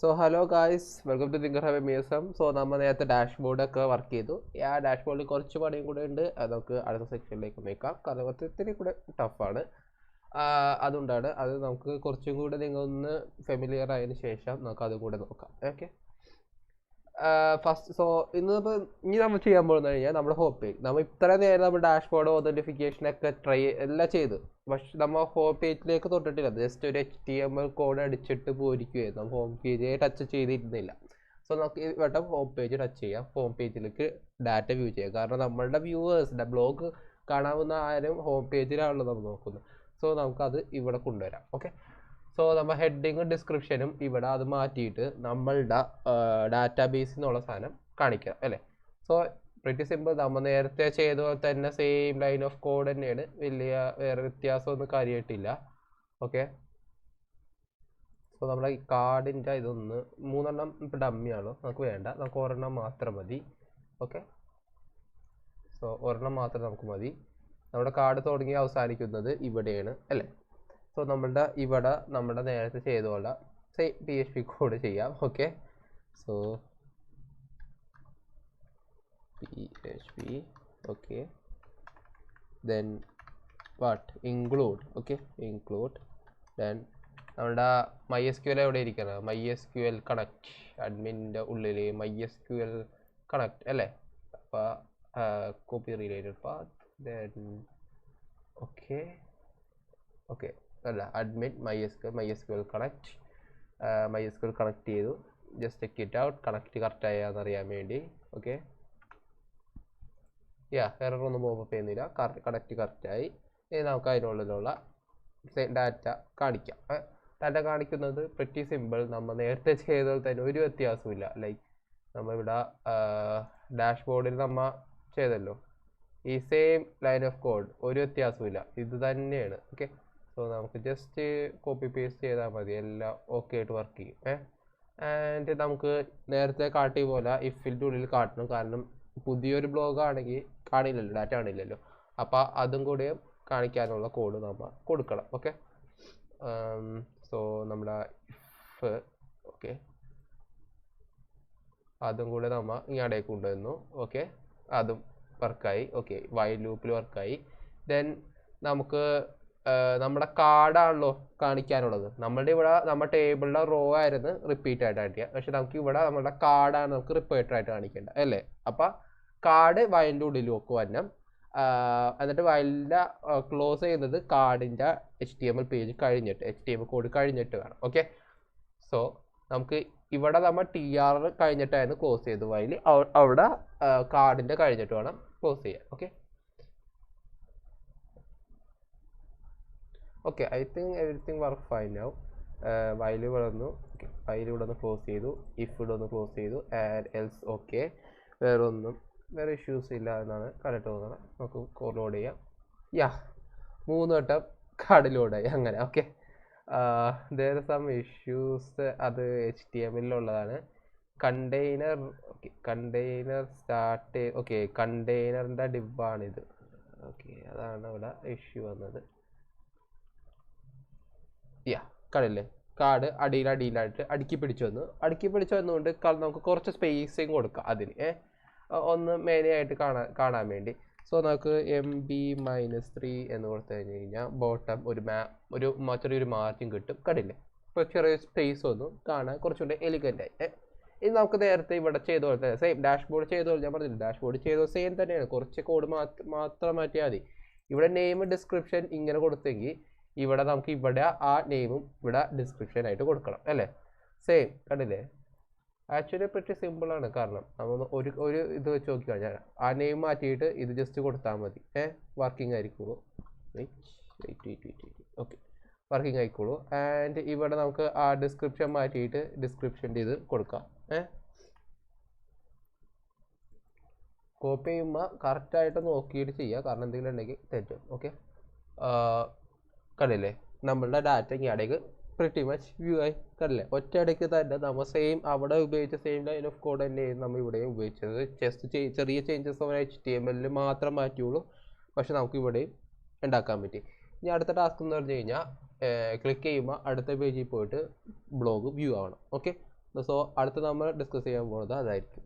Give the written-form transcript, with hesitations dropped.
So hello guys, welcome to TinkerHub Foundation. So നമ്മൾ നേരത്തെ dashboard ഒക്കെ വർക്ക് ചെയ്തു. ആ ഡാഷ്ബോർഡിൽ കുറച്ച് പണിയും കൂടെ ഉണ്ട്. അത് നമുക്ക് അടുത്ത സെക്ഷനിലേക്ക് നോക്കാം. കാരണം ഇത്തിരി കൂടെ ടഫാണ്. അതുകൊണ്ടാണ് അത് നമുക്ക് കുറച്ചും കൂടെ നിങ്ങൾ ഒന്ന് ഫെമിലിയർ ആയതിനു ശേഷം നമുക്ക് അതും കൂടെ നോക്കാം. ഓക്കെ. ഫസ്റ്റ് ഇനി നമ്മൾ ചെയ്യാൻ പോകുന്നത് കഴിഞ്ഞാൽ നമ്മുടെ ഹോം പേജ്. നമ്മൾ ഇത്ര നേരം നമ്മൾ ഡാഷ്ബോർഡ് ഒതന്റിഫിക്കേഷൻ ഒക്കെ എല്ലാം ചെയ്തു. പക്ഷെ നമ്മൾ ഹോം പേജിലേക്ക് തൊട്ടിട്ടില്ല. ജസ്റ്റ് ഒരു HTML കോഡ് അടിച്ചിട്ട് പോയിരിക്കുകയായിരുന്നു. നമ്മൾ ഹോം പേജ് ടച്ച് ചെയ്തിരുന്നില്ല. സോ നമുക്ക് ഈ വട്ടം ഹോം പേജ് ടച്ച് ചെയ്യാം. ഹോം പേജിലേക്ക് ഡാറ്റ വ്യൂ ചെയ്യാം. കാരണം നമ്മളുടെ വ്യൂവേഴ്സിൻ്റെ ബ്ലോഗ് കാണാവുന്ന ആരും ഹോം പേജിലാണല്ലോ നമ്മൾ നോക്കുന്നത്. സോ നമുക്കത് ഇവിടെ കൊണ്ടുവരാം. ഓക്കെ. സോ നമ്മൾ ഹെഡിങ്ങും ഡിസ്ക്രിപ്ഷനും ഇവിടെ അത് മാറ്റിയിട്ട് നമ്മളുടെ ഡാറ്റാബേസിൽ നിന്നുള്ള സാധനം കാണിക്കാം അല്ലേ. So pretty simple. നമ്മൾ നേരത്തെ ചെയ്ത പോലെ തന്നെ സെയിം ലൈൻ ഓഫ് കോഡ് തന്നെയാണ്. വലിയ വേറെ വ്യത്യാസമൊന്നും കാര്യമായിട്ടില്ല. ഓക്കെ. സോ നമ്മുടെ ഈ കാർഡിൻ്റെ ഇതൊന്ന് 3 എണ്ണം ഇപ്പോൾ ഡമ്മിയാണോ നമുക്ക് വേണ്ട. നമുക്ക് ഒരെണ്ണം മാത്രം മതി. ഓക്കെ. സോ ഒരെണ്ണം മാത്രം നമുക്ക് മതി. നമ്മുടെ കാർഡ് തുടങ്ങി അവസാനിക്കുന്നത് ഇവിടെയാണ് അല്ലേ. സോ നമ്മളുടെ ഇവിടെ നമ്മുടെ നേരത്തെ ചെയ്തോളാം സെയിം PHP കോഡ് ചെയ്യാം. Okay. So PHP okay. Then what include. Okay. Include. Then നമ്മുടെ MySQL എവിടെ ഇരിക്കണം? MySQL connect. അഡ്മിൻ്റെ ഉള്ളിൽ MySQL കണക്ട് അല്ലേ. അപ്പോൾ copy related path. Then okay. Okay അല്ല admin MySQL connect. MySQL connect ചെയ്തു. Just check it out. Connect correct ആയാന്നറിയാൻ വേണ്ടി. ഓക്കെ. എറർ ഒന്നും പോപ്പ് ചെയ്യുന്നില്ല. കണക്ട് കറക്റ്റായി. ഇനി നമുക്ക് അതിനുള്ളിലുള്ള ഡാറ്റ കാണിക്കാം. ഡാറ്റ കാണിക്കുന്നത് പ്രിറ്റി സിമ്പിൾ. നമ്മൾ നേരത്തെ ചെയ്തത് തന്നെ ഒരു വ്യത്യാസമില്ല. ലൈക്ക് നമ്മളിവിടെ ഡാഷ്ബോർഡിൽ നമ്മൾ ചെയ്തല്ലോ ഈ സെയിം ലൈൻ ഓഫ് കോഡ്, ഒരു വ്യത്യാസമില്ല. ഇത് തന്നെയാണ്. ഓക്കെ. സോ നമുക്ക് ജസ്റ്റ് കോപ്പി പേസ്റ്റ് ചെയ്താൽ മതി. എല്ലാം ഓക്കെ ആയിട്ട് വർക്ക് ചെയ്യും. ആൻഡ് നമുക്ക് നേരത്തെ കാട്ടിയ പോലെ ഇഫിൻ്റെ ഉള്ളിൽ കാട്ടണം. കാരണം പുതിയൊരു ബ്ലോഗ് ആണെങ്കിൽ കാണില്ലല്ലോ, ഡാറ്റ കാണില്ലല്ലോ. അപ്പോൾ അതും കൂടെ കാണിക്കാനുള്ള കോഡ് നമ്മൾ കൊടുക്കണം. ഓക്കെ. സോ നമ്മുടെ ഇഫ് ഓക്കെ അതും കൂടെ നമ്മൾ ഇങ്ങോട്ടേക്ക് കൊണ്ടുവന്നു. ഓക്കെ. അതും വർക്കായി. ഓക്കെ. വൈൽ ലൂപ്പിൽ വർക്കായി. ദെൻ നമുക്ക് നമ്മുടെ കാർഡാണല്ലോ കാണിക്കാനുള്ളത്. നമ്മളുടെ ഇവിടെ നമ്മുടെ ടേബിളിലെ റോ ആയിരുന്നു റിപ്പീറ്റ് ആയിട്ട് കാണിക്കുക. പക്ഷെ നമുക്ക് ഇവിടെ നമ്മുടെ കാർഡാണ് നമുക്ക് റിപ്പീറ്റഡ് ആയിട്ട് കാണിക്കേണ്ടത് അല്ലേ. അപ്പം കാർഡ് വയലിൻ്റെ ഉള്ളിലേക്ക് വരണം. എന്നിട്ട് വയലിൻ്റെ ക്ലോസ് ചെയ്യുന്നത് കാർഡിൻ്റെ HTML പേജ് കഴിഞ്ഞിട്ട്, HTML കോഡ് കഴിഞ്ഞിട്ട് വേണം. ഓക്കെ. സോ നമുക്ക് ഇവിടെ നമ്മൾ TR കഴിഞ്ഞിട്ടായിരുന്നു ക്ലോസ് ചെയ്ത് വയൽ. അവിടെ കാർഡിൻ്റെ കഴിഞ്ഞിട്ട് വേണം ക്ലോസ് ചെയ്യാൻ. Okay. Okay. I think everything work fine now. വയൽ ഇവിടെ വന്നു. ഓക്കെ. വയൽ ഇവിടെ ഒന്ന് ക്ലോസ് ചെയ്തു. ഇഫ് ഇവിടെ ഒന്ന് ക്ലോസ് ചെയ്തു. And else. ഓക്കെ. വേറെ ഇഷ്യൂസ് ഇല്ല എന്നാണ് കറക്റ്റ് തോന്നുന്നത്. നമുക്ക് ലോഡ് ചെയ്യാം. 3 വട്ടം കാർഡ് ലോഡായി അങ്ങനെ. ഓക്കെ. There some issues. അത് HTML-ലുള്ളതാണ്. Container. Okay. Container start. Okay. കണ്ടെയ്നറിൻ്റെ ഡിബാണിത്. ഓക്കെ. അതാണ് ഇവിടെ ഇഷ്യൂ വന്നത്. കാർഡില്ലേ, കാർഡ് അടിയിലായിട്ട് അടുക്കി പിടിച്ചു വന്നുകൊണ്ട് നമുക്ക് കുറച്ച് സ്പേസിങ് കൊടുക്കാം അതിന്. ഒന്ന് മേനെയായിട്ട് കാണാൻ വേണ്ടി. സോ നമുക്ക് MB-3 എന്ന് കൊടുത്തു കഴിഞ്ഞ് കഴിഞ്ഞാൽ ബോട്ടം ഒരു ചെറിയൊരു മാർജിൻ കിട്ടും. കണ്ടില്ലേ. ഇപ്പോൾ ചെറിയ സ്പേസ് വന്നു, കാണാൻ കുറച്ചുകൂടെ എലിഗൻ്റായി. ഇനി നമുക്ക് നേരത്തെ ഇവിടെ ചെയ്ത പോലെ തന്നെ സെയിം ഡാഷ്ബോർഡ് ചെയ്ത പോലെ ഞാൻ പറഞ്ഞില്ല, ഡാഷ്ബോർഡ് ചെയ്ത സെയിം തന്നെയാണ്. കുറച്ച് കോഡ് മാത്രം മാറ്റിയാൽ മതി. ഇവിടെ നെയിം ഡിസ്ക്രിപ്ഷൻ ഇങ്ങനെ കൊടുത്തെങ്കിൽ ഇവിടെ നമുക്ക് ഇവിടെ ആ നെയിമും ഇവിടെ ഡിസ്ക്രിപ്ഷൻ ആയിട്ട് കൊടുക്കണം അല്ലേ. സെയിം കണ്ടില്ലേ. ആക്ച്വലി പ്രിറ്റി സിമ്പിളാണ്. കാരണം നമ്മൾ ഒരു ഇത് വെച്ച് നോക്കിക്കഴിഞ്ഞാൽ ആ നെയിം മാറ്റിയിട്ട് ഇത് ജസ്റ്റ് കൊടുത്താൽ മതി. വർക്കിംഗ് ആയിരിക്കുള്ളൂ. ഓക്കെ. വർക്കിംഗ് ആയിക്കോളൂ. ആൻഡ് ഇവിടെ നമുക്ക് ആ ഡിസ്ക്രിപ്ഷൻ മാറ്റിയിട്ട് ഡിസ്ക്രിപ്ഷൻ്റെ ഇത് കൊടുക്കാം. കോപ്പി ചെയ്യുമ്പോൾ കറക്റ്റായിട്ട് നോക്കിയിട്ട് ചെയ്യുക. കാരണം എന്തെങ്കിലും ഉണ്ടെങ്കിൽ തെറ്റും. ഓക്കെ. കണ്ടില്ലേ. നമ്മളുടെ ഡാറ്റ ഇങ്ങോട്ടേക്ക് പ്രിറ്റി മച്ച് വ്യൂ ആയി. കണ്ടില്ലേ. ഒറ്റയടയ്ക്ക് തന്നെ നമ്മൾ സെയിം അവിടെ ഉപയോഗിച്ച സെയിം ലൈൻ ഓഫ് കോഡ് തന്നെയായിരുന്നു നമ്മൾ ഇവിടെയും ഉപയോഗിച്ചത്. ജസ്റ്റ് ചെറിയ ചേഞ്ചസ് അവർ HTML മാത്രം മാറ്റിയുള്ളൂ. പക്ഷെ നമുക്ക് ഇവിടെയും ഉണ്ടാക്കാൻ പറ്റി. ഇനി അടുത്ത ടാസ്ക് എന്ന് പറഞ്ഞു കഴിഞ്ഞാൽ ക്ലിക്ക് ചെയ്യുമ്പോൾ അടുത്ത പേജിൽ പോയിട്ട് ബ്ലോഗ് വ്യൂ ആവണം. ഓക്കെ. സോ അടുത്ത് നമ്മൾ ഡിസ്കസ് ചെയ്യാൻ പോകുന്നത് അതായിരിക്കും.